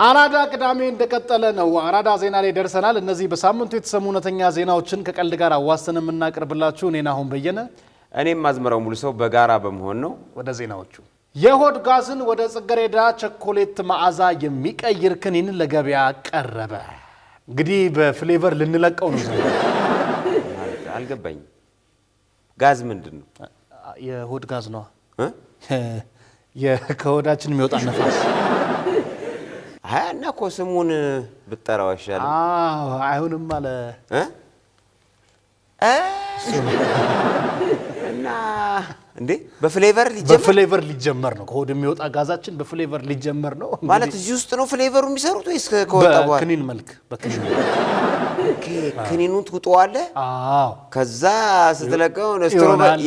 አራዳ ቅዳሜ እንደቀጠለ ነው። አራዳ ዜና ላይ ደርሰናል። እነዚህ በሳምንቱ የተሰሙ እውነተኛ ዜናዎችን ከቀልድ ጋር አዋስተን የምናቀርብላችሁ እኔና አሁን በየነ እኔም ማዝመራው ሙሉ ሰው በጋራ በመሆን ነው። ወደ ዜናዎቹ የሆድ ጋዝን ወደ ጽጌረዳ ቸኮሌት መዓዛ የሚቀይር ክኒን ለገበያ ቀረበ። እንግዲህ በፍሌቨር ልንለቀው ነው። አልገባኝም። ጋዝ ምንድነው? የሆድ ጋዝ ነው። ከሆዳችን የሚወጣ ነፋስ እና እኮ ስሙን ብጠራው አይሻልም? አይሆንም አለ እና እንዴ በፍሌቨር ሊጀመር ነው። ከሆድ የሚወጣ ጋዛችን በፍሌቨር ሊጀመር ነው ማለት እዚህ ውስጥ ነው ፍሌቨሩ የሚሰሩት ወይስ ከወጣ በኋላ? በክኒን መልክ በክኒን ክኒኑን ትውጠዋለህ። ከዛ ስትለቀው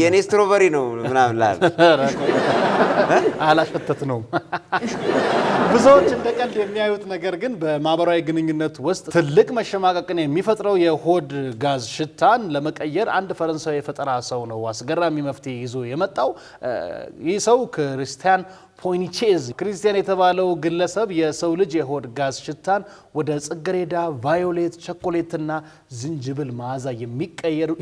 የኔ ስትሮበሪ ነው ምናምን ላል አላሸተት ነው። ብዙዎች እንደ ቀልድ የሚያዩት ነገር ግን በማህበራዊ ግንኙነት ውስጥ ትልቅ መሸማቀቅን የሚፈጥረው የሆድ ጋዝ ሽታን ለመቀየር አንድ ፈረንሳዊ የፈጠራ ሰው ነው አስገራሚ መፍትሄ ይዞ የመጣው። ይህ ሰው ክርስቲያን ፖይኒቼዝ የተባለው ግለሰብ የሰው ልጅ የሆድ ጋዝ ሽታን ወደ ጽጌረዳ፣ ቫዮሌት፣ ቸኮሌትና ዝንጅብል መዓዛ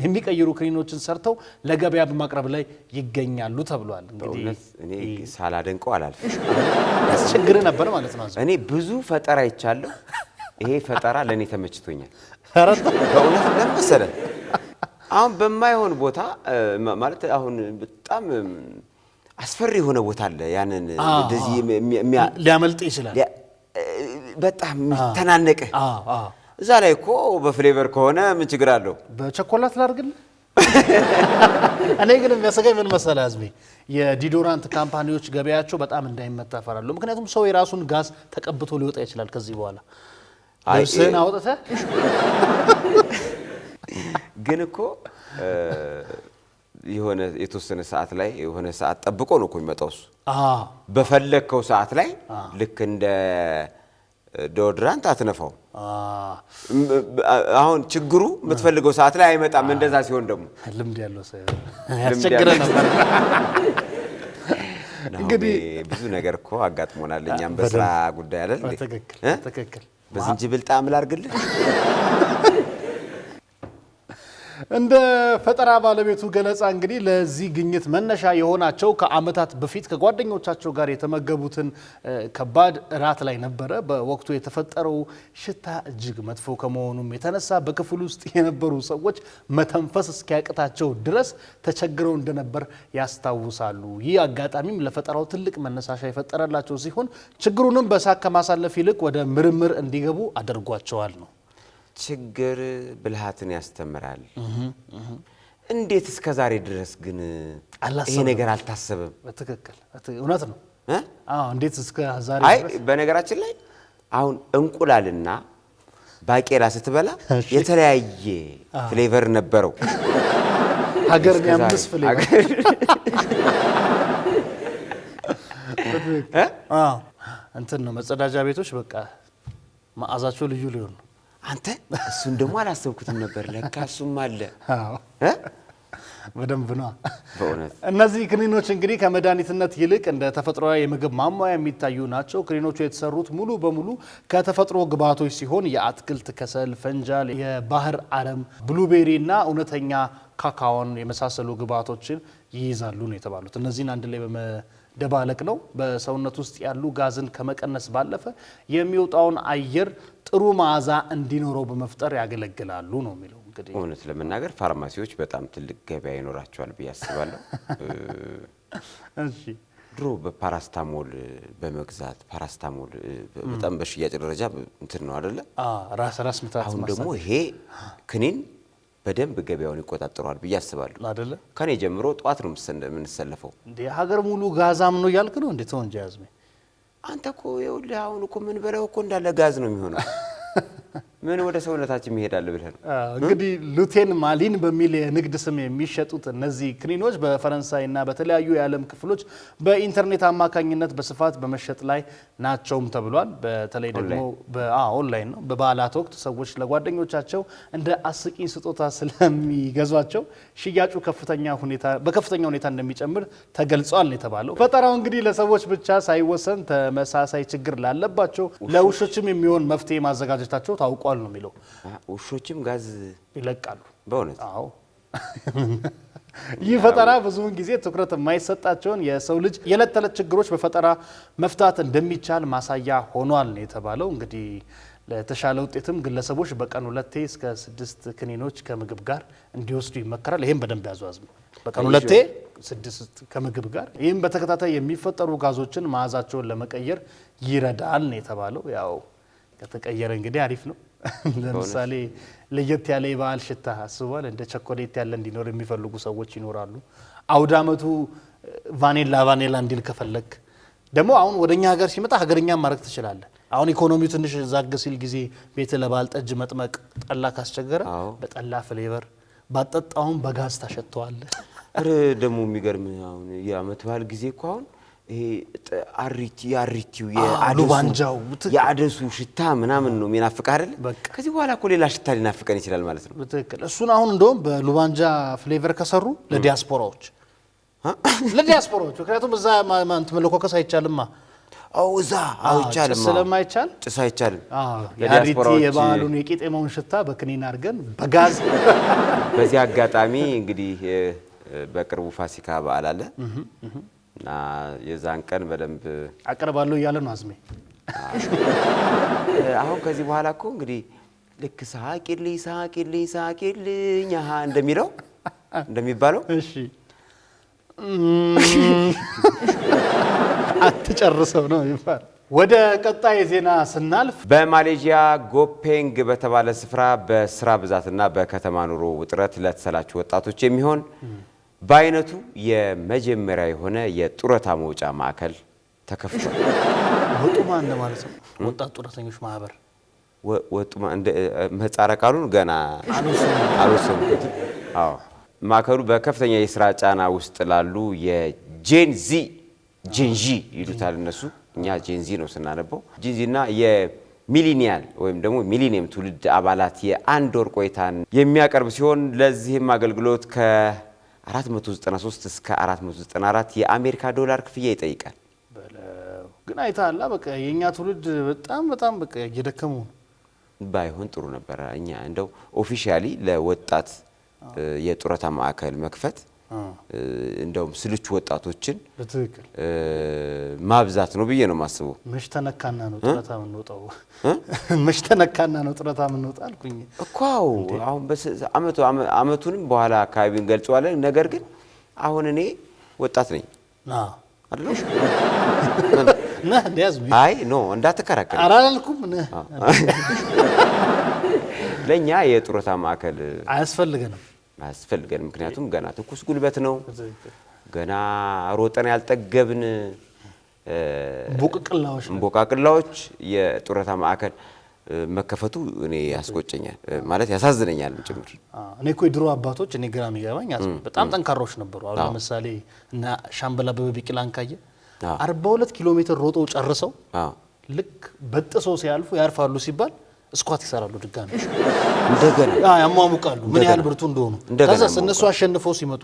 የሚቀይሩ ክኒኖችን ሰርተው ለገበያ በማቅረብ ላይ ይገኛሉ ተብሏል። እንግዲህ እኔ ሳላደንቀው አላልፍም። ያስቸግር ነበር ማለት ነው። እኔ ብዙ ፈጠራ ይቻለሁ። ይሄ ፈጠራ ለኔ ተመችቶኛል። በእውነት ለምሳሌ አሁን በማይሆን ቦታ ማለት አሁን በጣም አስፈሪ የሆነ ቦታ አለ። ያንን እንደዚህ ሊያመልጥ ይችላል። በጣም ተናነቀ። እዛ ላይ እኮ በፍሌቨር ከሆነ ምን ችግር አለው? በቸኮላት ላድርግልህ። እኔ ግን የሚያሰጋኝ ምን መሰለህ አዝሜ፣ የዲዶራንት ካምፓኒዎች ገበያቸው በጣም እንዳይመታ እፈራለሁ። ምክንያቱም ሰው የራሱን ጋዝ ተቀብቶ ሊወጣ ይችላል። ከዚህ በኋላ ልብስህን አውጥተህ ግን እኮ የሆነ የተወሰነ ሰዓት ላይ የሆነ ሰዓት ጠብቆ ነው እኮ የሚመጣው እሱ። በፈለከው ሰዓት ላይ ልክ እንደ ዶድራንት አትነፋው። አሁን ችግሩ የምትፈልገው ሰዓት ላይ አይመጣም። እንደዛ ሲሆን ደግሞ ልምድ ያለው ሰው ያስቸግረን ነበር። እንግዲህ ብዙ ነገር እኮ አጋጥሞናል እኛም በስራ ጉዳይ አይደል? ትክክል። በዝንጅብል ጣዕም ላድርግልህ። እንደ ፈጠራ ባለቤቱ ገለጻ እንግዲህ ለዚህ ግኝት መነሻ የሆናቸው ከዓመታት በፊት ከጓደኞቻቸው ጋር የተመገቡትን ከባድ እራት ላይ ነበረ። በወቅቱ የተፈጠረው ሽታ እጅግ መጥፎ ከመሆኑም የተነሳ በክፍል ውስጥ የነበሩ ሰዎች መተንፈስ እስኪያቅታቸው ድረስ ተቸግረው እንደነበር ያስታውሳሉ። ይህ አጋጣሚም ለፈጠራው ትልቅ መነሳሻ የፈጠረላቸው ሲሆን ችግሩንም በሳቅ ከማሳለፍ ይልቅ ወደ ምርምር እንዲገቡ አድርጓቸዋል ነው። ችግር ብልሃትን ያስተምራል። እንዴት እስከ ዛሬ ድረስ ግን ይሄ ነገር አልታሰበም? በትክክል እውነት ነው። እንዴት እስከ ዛሬ ድረስ? በነገራችን ላይ አሁን እንቁላልና ባቄላ ስትበላ የተለያየ ፍሌቨር ነበረው። ሀገር ያምስ ፍሌቨር እንትን ነው። መጸዳጃ ቤቶች በቃ መዓዛቸው ልዩ ሊሆን ነው። አንተ እሱን ደግሞ አላሰብኩትም ነበር። ለካ እሱም አለ። በደንብ ነው። በእውነት እነዚህ ክኒኖች እንግዲህ ከመድኃኒትነት ይልቅ እንደ ተፈጥሯዊ የምግብ ማሟያ የሚታዩ ናቸው። ክኒኖቹ የተሰሩት ሙሉ በሙሉ ከተፈጥሮ ግብዓቶች ሲሆን የአትክልት ከሰል፣ ፈንጃል፣ የባህር አረም፣ ብሉቤሪ እና እውነተኛ ካካዎን የመሳሰሉ ግብዓቶችን ይይዛሉ ነው የተባሉት። እነዚህን አንድ ላይ በመደባለቅ ነው በሰውነት ውስጥ ያሉ ጋዝን ከመቀነስ ባለፈ የሚወጣውን አየር ጥሩ መዓዛ እንዲኖረው በመፍጠር ያገለግላሉ ነው የሚለው። እንግዲህ እውነት ለመናገር ፋርማሲዎች በጣም ትልቅ ገበያ ይኖራቸዋል ብዬ አስባለሁ። እሺ፣ ድሮ በፓራስታሞል በመግዛት ፓራስታሞል በጣም በሽያጭ ደረጃ እንትን ነው አይደለ? ራስ ምታት። አሁን ደግሞ ይሄ ክኒን በደንብ ገበያውን ይቆጣጠራል ብዬ አስባለሁ አይደለ? ከኔ ጀምሮ ጧት ነው የምንሰለፈው። እንዴ ሀገር ሙሉ ጋዛም ነው ያልክ ነው እንዴ? ተወንጀ ያዝሜ አንተ እኮ ይኸውልህ አሁን እኮ ምን በለው እኮ እንዳለ ጋዝ ነው የሚሆነው። ምን ወደ ሰውነታችን ይሄዳል ብለን እንግዲህ ሉቴን ማሊን በሚል የንግድ ስም የሚሸጡት እነዚህ ክኒኖች በፈረንሳይና በተለያዩ የዓለም ክፍሎች በኢንተርኔት አማካኝነት በስፋት በመሸጥ ላይ ናቸውም ተብሏል። በተለይ ደግሞ ኦንላይን ነው። በበዓላት ወቅት ሰዎች ለጓደኞቻቸው እንደ አስቂኝ ስጦታ ስለሚገዟቸው ሽያጩ በከፍተኛ ሁኔታ እንደሚጨምር ተገልጿል ነው የተባለው። ፈጠራው እንግዲህ ለሰዎች ብቻ ሳይወሰን ተመሳሳይ ችግር ላለባቸው ለውሾችም የሚሆን መፍትሄ ማዘጋጀታቸው ታውቋል ነው የሚለው። ውሾችም ጋዝ ይለቃሉ በእውነት? አዎ። ይህ ፈጠራ ብዙውን ጊዜ ትኩረት የማይሰጣቸውን የሰው ልጅ የዕለት ተዕለት ችግሮች በፈጠራ መፍታት እንደሚቻል ማሳያ ሆኗል ነው የተባለው። እንግዲህ ለተሻለ ውጤትም ግለሰቦች በቀን 2 እስከ 6 ክኒኖች ከምግብ ጋር እንዲወስዱ ይመከራል። ይሄን በደንብ ያዟዝሙ። በቀን 2 6 ከምግብ ጋር። ይህም በተከታታይ የሚፈጠሩ ጋዞችን መዓዛቸውን ለመቀየር ይረዳል ነው የተባለው። ያው ከተቀየረ እንግዲህ አሪፍ ነው። ለምሳሌ ለየት ያለ የበዓል ሽታ አስቧል። እንደ ቸኮሌት ያለ እንዲኖር የሚፈልጉ ሰዎች ይኖራሉ። አውደ ዓመቱ ቫኒላ እንዲል ከፈለክ ደግሞ አሁን ወደኛ ሀገር ሲመጣ ሀገርኛ ማድረግ ትችላለህ። አሁን ኢኮኖሚው ትንሽ ዛግ ሲል ጊዜ ቤት ለበዓል ጠጅ መጥመቅ ጠላ ካስቸገረ በጠላ ፍሌቨር ባጠጣውን በጋዝ ታሸተዋለህ። ደግሞ የሚገርም አሁን የዓመት በዓል ጊዜ እኮ አሁን ይሄ አሪቲው የአሉባንጃው የአደሱ ሽታ ምናምን ነው የሚናፍቅ አይደል? ከዚህ በኋላ እኮ ሌላ ሽታ ሊናፍቀን ይችላል ማለት ነው። በትክክል እሱን አሁን እንደውም በሉባንጃ ፍሌቨር ከሰሩ ለዲያስፖራዎች ምክንያቱም እዛ ማንት መለኮከስ አይቻልማ። እዛ አይቻልም ስለማይቻል ጭስ አይቻልም። ለዲያስፖራዎች የበዓሉን የቂጤማውን ሽታ በክኒን አድርገን በጋዝ በዚህ አጋጣሚ እንግዲህ በቅርቡ ፋሲካ በዓል አለ እና የዛን ቀን በደንብ አቀርባለሁ እያለ ነው አዝሜ። አሁን ከዚህ በኋላ እኮ እንግዲህ ልክ ሳቂልኝ እንደሚባለው እሺ አትጨርሰው ነው ይባል። ወደ ቀጣይ ዜና ስናልፍ በማሌዥያ ጎፔንግ በተባለ ስፍራ በስራ ብዛትና በከተማ ኑሮ ውጥረት ለተሰላቹ ወጣቶች የሚሆን በአይነቱ የመጀመሪያ የሆነ የጡረታ መውጫ ማዕከል ተከፍቷል። ወጡማ እንደማለት ነው። ወጣት ጡረተኞች ማህበር ወጡማ እንደ ምህጻረ ቃሉን ገና አልወሰንኩት። ማዕከሉ በከፍተኛ የስራ ጫና ውስጥ ላሉ የጄንዚ ይሉታል እነሱ፣ እኛ ጄንዚ ነው ስናነበው። ጄንዚና የሚሊኒያል ወይም ደግሞ ሚሊኒየም ትውልድ አባላት የአንድ ወር ቆይታን የሚያቀርብ ሲሆን ለዚህም አገልግሎት ከ493 እስከ 494 የአሜሪካ ዶላር ክፍያ ይጠይቃል። ግን አይታላ በቃ የኛ ትውልድ በጣም በቃ እየደከሙ ባይሆን ጥሩ ነበር። እኛ እንደው ኦፊሻሊ ለወጣት የጡረታ ማዕከል መክፈት እንደውም ስልቹ ወጣቶችን በትክክል ማብዛት ነው ብዬ ነው ማስበው። መሽተነካና ነው ጡረታ የምንወጣው አልኩኝ እኮ። አሁን አመቱንም በኋላ አካባቢ እንገልጸዋለን። ነገር ግን አሁን እኔ ወጣት ነኝ አይደል? አይ ኖ እንዳትከራከር አላልኩም። ለኛ የጡረታ ማዕከል አያስፈልገንም። ምክንያቱም ገና ትኩስ ጉልበት ነው። ገና ሮጠን ያልጠገብን ቦቃቅላዎች የጡረታ ማዕከል መከፈቱ እኔ ያስቆጨኛል ማለት ያሳዝነኛል ጭምር። እኔ እኮ የድሮ አባቶች እኔ ግራ የሚገባኝ በጣም ጠንካሮች ነበሩ። አሁን ለምሳሌ እና ሻምበል አበበ ቢቂላን ካየ 42 ኪሎ ሜትር ሮጠው ጨርሰው ልክ በጥሰው ሲያልፉ ያርፋሉ ሲባል ስኳት ይሰራሉ። ድጋሚ እንደገና ያሟሙቃሉ ምን ያህል ብርቱ እንደሆኑ። ከዛ እነሱ አሸንፈው ሲመጡ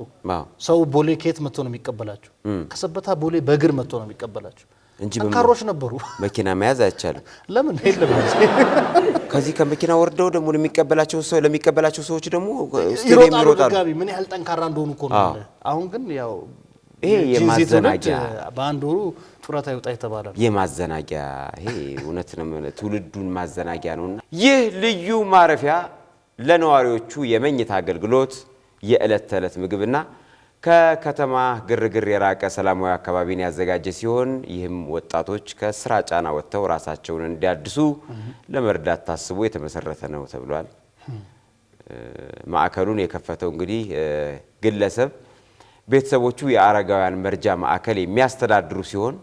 ሰው ቦሌ ኬት መጥቶ ነው የሚቀበላቸው? ከሰበታ ቦሌ በእግር መጥቶ ነው የሚቀበላቸው እንጂ ጠንካሮች ነበሩ። መኪና መያዝ አይቻልም። ለምን ሄለም ከዚህ ከመኪና ወርደው ደግሞ ለሚቀበላቸው ሰዎች ደግሞ ስቴዲየም ይሮጣሉ። ምን ያህል ጠንካራ እንደሆኑ እኮ ነው። አሁን ግን ያው ይሄ የማዘናጊያ በአንድ ወሩ ጡረታ ይወጣ ይተባላል። የማዘናጊያ ይሄ እውነት ነው፣ ትውልዱን ማዘናጊያ ነውና ይህ ልዩ ማረፊያ ለነዋሪዎቹ የመኝታ አገልግሎት፣ የዕለት ተዕለት ምግብና ከከተማ ግርግር የራቀ ሰላማዊ አካባቢን ያዘጋጀ ሲሆን ይህም ወጣቶች ከስራ ጫና ወጥተው ራሳቸውን እንዲያድሱ ለመርዳት ታስቦ የተመሰረተ ነው ተብሏል። ማዕከሉን የከፈተው እንግዲህ ግለሰብ ቤተሰቦቹ የአረጋውያን መርጃ ማዕከል የሚያስተዳድሩ ሲሆን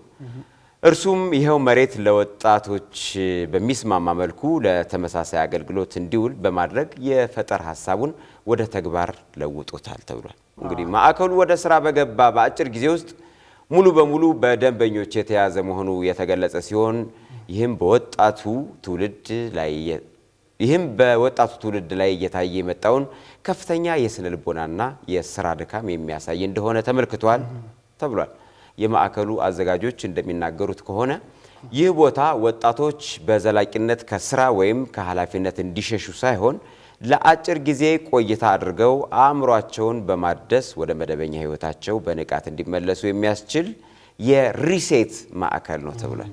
እርሱም ይሄው መሬት ለወጣቶች በሚስማማ መልኩ ለተመሳሳይ አገልግሎት እንዲውል በማድረግ የፈጠራ ሐሳቡን ወደ ተግባር ለውጦታል ተብሏል። እንግዲህ ማዕከሉ ወደ ስራ በገባ በአጭር ጊዜ ውስጥ ሙሉ በሙሉ በደንበኞች የተያዘ መሆኑ የተገለጸ ሲሆን ይህም በወጣቱ ትውልድ ላይ እየታየ የመጣውን ከፍተኛ የስነ ልቦናና የስራ ድካም የሚያሳይ እንደሆነ ተመልክቷል ተብሏል። የማዕከሉ አዘጋጆች እንደሚናገሩት ከሆነ ይህ ቦታ ወጣቶች በዘላቂነት ከስራ ወይም ከኃላፊነት እንዲሸሹ ሳይሆን ለአጭር ጊዜ ቆይታ አድርገው አእምሯቸውን በማደስ ወደ መደበኛ ህይወታቸው በንቃት እንዲመለሱ የሚያስችል የሪሴት ማዕከል ነው ተብሏል።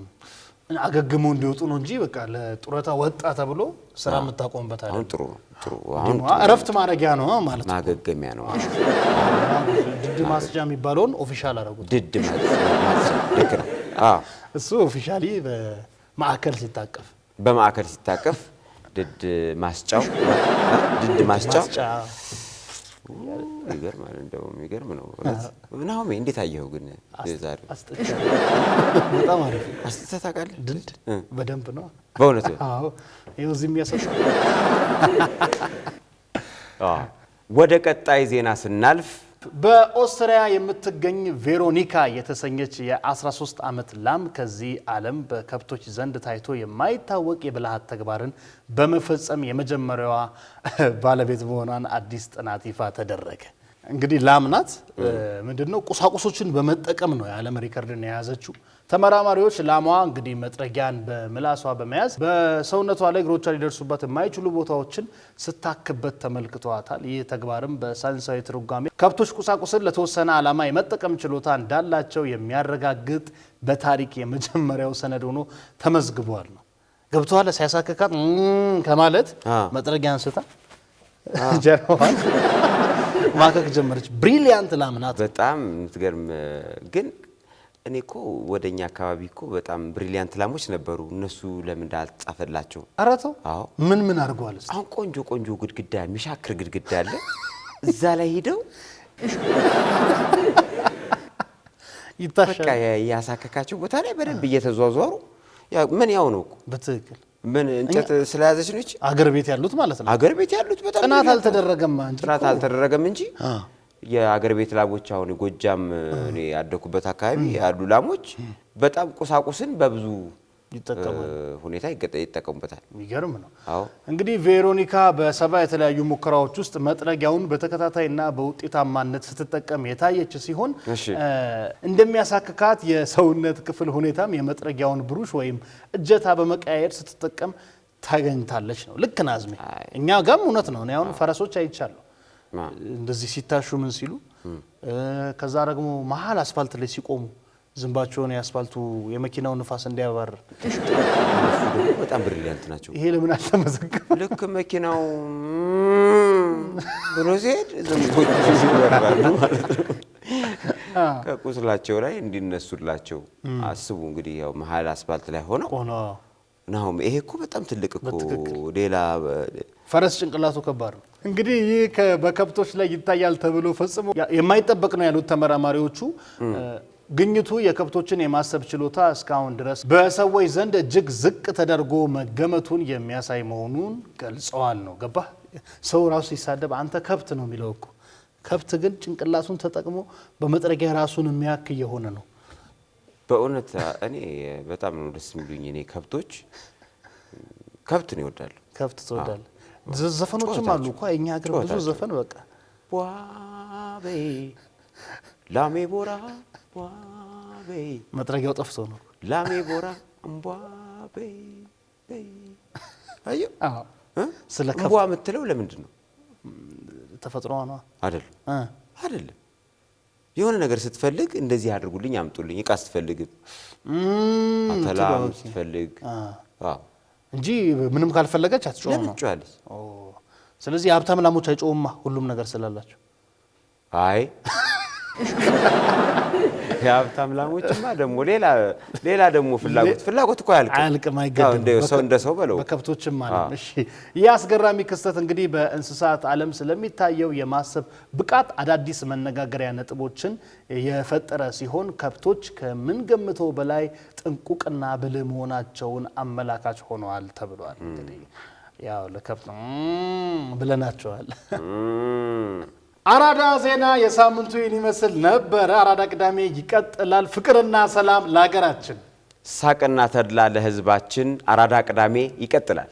አገግሞ እንዲወጡ ነው እንጂ በቃ ለጡረታ ወጣ ተብሎ ስራ መታቆምበት አይደለም። አሁን ጥሩ አሁን እረፍት ማድረጊያ ነው ማለት ነው። ማገገሚያ ነው። ድድ ማስጃ የሚባለውን ኦፊሻል አደረጉት። ድድ ማስጃ ልክ ነው። እሱ ኦፊሻሊ በማዕከል ሲታቀፍ ድድ ማስጫው ይገርማል። እንደው የሚገርም ነው። ናሆሜ እንዴት አየኸው ግን ዛሬ? በጣም አሪፍ አስተታ ታውቃለህ? ድድ በደንብ ነው በእውነት። አዎ ይኸው እዚህ የሚያሰጣ። ወደ ቀጣይ ዜና ስናልፍ በኦስትሪያ የምትገኝ ቬሮኒካ የተሰኘች የ13 ዓመት ላም ከዚህ ዓለም በከብቶች ዘንድ ታይቶ የማይታወቅ የብልሃት ተግባርን በመፈጸም የመጀመሪያዋ ባለቤት መሆኗን አዲስ ጥናት ይፋ ተደረገ። እንግዲህ ላም ናት። ምንድነው ቁሳቁሶችን በመጠቀም ነው የዓለም ሪከርድን የያዘችው። ተመራማሪዎች ላሟ እንግዲህ መጥረጊያን በምላሷ በመያዝ በሰውነቷ ላይ እግሮቿ ሊደርሱበት የማይችሉ ቦታዎችን ስታክበት ተመልክተዋታል። ይህ ተግባርም በሳይንሳዊ ትርጓሜ ከብቶች ቁሳቁስን ለተወሰነ ዓላማ የመጠቀም ችሎታ እንዳላቸው የሚያረጋግጥ በታሪክ የመጀመሪያው ሰነድ ሆኖ ተመዝግቧል ነው። ገብቷል። ሲያሳከካት ከማለት መጥረጊያ አንስታ ጀርባዋን ማከክ ጀመረች። ብሪሊያንት ላም ናት። በጣም የምትገርም ግን እኔ እኮ ወደኛ አካባቢ እኮ በጣም ብሪሊያንት ላሞች ነበሩ። እነሱ ለምን እንዳልጻፈላቸው? ኧረ ተው። ምን አድርገዋል? አሁን ቆንጆ ግድግዳ የሚሻክር ግድግዳ አለ። እዛ ላይ ሄደው ይታሻል። ያሳከካቸው ቦታ ላይ በደንብ እየተዟዟሩ ምን ያው ነው እኮ በትክክል ምን እንጨት ስለያዘች ነች። አገር ቤት ያሉት ማለት ነው። አገር ቤት ያሉት በጣም ጥናት አልተደረገም እንጂ የአገር ቤት ላሞች አሁን ጎጃም እኔ ያደኩበት አካባቢ ያሉ ላሞች በጣም ቁሳቁስን በብዙ ሁኔታ ይጠቀሙበታል። የሚገርም ነው። እንግዲህ ቬሮኒካ በሰባ የተለያዩ ሙከራዎች ውስጥ መጥረጊያውን በተከታታይና በውጤታማነት ስትጠቀም የታየች ሲሆን እንደሚያሳክካት የሰውነት ክፍል ሁኔታም የመጥረጊያውን ብሩሽ ወይም እጀታ በመቀያየር ስትጠቀም ታገኝታለች ነው። ልክ ናዝሜ እኛ ጋም እውነት ነው። እኔ አሁን ፈረሶች አይቻለሁ እንደዚህ ሲታሹ ምን ሲሉ፣ ከዛ ደግሞ መሀል አስፋልት ላይ ሲቆሙ ዝንባቸውን ያስፋልቱ የመኪናው ንፋስ እንዲያባርር በጣም ብሪሊያንት ናቸው። ይሄ ለምን አልተመዘገበ? ልክ መኪናው ብሎ ሲሄድ ዝንቦች ይበራሉ ማለት ነው። ከቁስላቸው ላይ እንዲነሱላቸው አስቡ። እንግዲህ ያው መሀል አስፋልት ላይ ሆነው ናሆም ይሄ እኮ በጣም ትልቅ እኮ ሌላ ፈረስ ጭንቅላቱ ከባድ ነው። እንግዲህ ይህ በከብቶች ላይ ይታያል ተብሎ ፈጽሞ የማይጠበቅ ነው ያሉት ተመራማሪዎቹ ግኝቱ የከብቶችን የማሰብ ችሎታ እስካሁን ድረስ በሰዎች ዘንድ እጅግ ዝቅ ተደርጎ መገመቱን የሚያሳይ መሆኑን ገልጸዋል ነው። ገባህ? ሰው ራሱ ሲሳደብ አንተ ከብት ነው የሚለው እኮ። ከብት ግን ጭንቅላቱን ተጠቅሞ በመጥረጊያ ራሱን የሚያክ የሆነ ነው። በእውነት እኔ በጣም ነው ደስ የሚሉኝ። እኔ ከብት ነው ይወዳሉ። ከብት ትወዳለህ? ዘፈኖችም አሉ እኮ የኛ ሀገር ብዙ ዘፈን በቃ ዋቤ ላሜ ቦራ ዋቤ መጥረጊያው ጠፍቶ ነው ላሜ ቦራ እምቧቤ አዩ ስለ ከብት እምቧ የምትለው ለምንድን ነው? ተፈጥሮዋ ነው አይደለም። የሆነ ነገር ስትፈልግ እንደዚህ አድርጉልኝ አምጡልኝ፣ እቃ ስትፈልግ አተላም ስትፈልግ እንጂ ምንም ካልፈለገች አትጮህም ነው። ስለዚህ የሀብታም ላሞች አይጮህማ ሁሉም ነገር ስላላቸው። አይ የሀብታም ላሞችማ ደግሞ ሌላ ደግሞ ፍላጎት እኮ አያልቅም አይገድም እንደ ሰው በለው በከብቶችም ማለት ነው። እሺ ይህ አስገራሚ ክስተት እንግዲህ በእንስሳት ዓለም ስለሚታየው የማሰብ ብቃት አዳዲስ መነጋገሪያ ነጥቦችን የፈጠረ ሲሆን ከብቶች ከምንገምተው በላይ ጥንቁቅና ብልህ መሆናቸውን አመላካች ሆነዋል ተብሏል። እንግዲህ ያው ለከብት ብለናቸዋል። አራዳ ዜና የሳምንቱ ይመስል ነበር። አራዳ ቅዳሜ ይቀጥላል። ፍቅርና ሰላም ለሀገራችን፣ ሳቅና ተድላ ለሕዝባችን። አራዳ ቅዳሜ ይቀጥላል።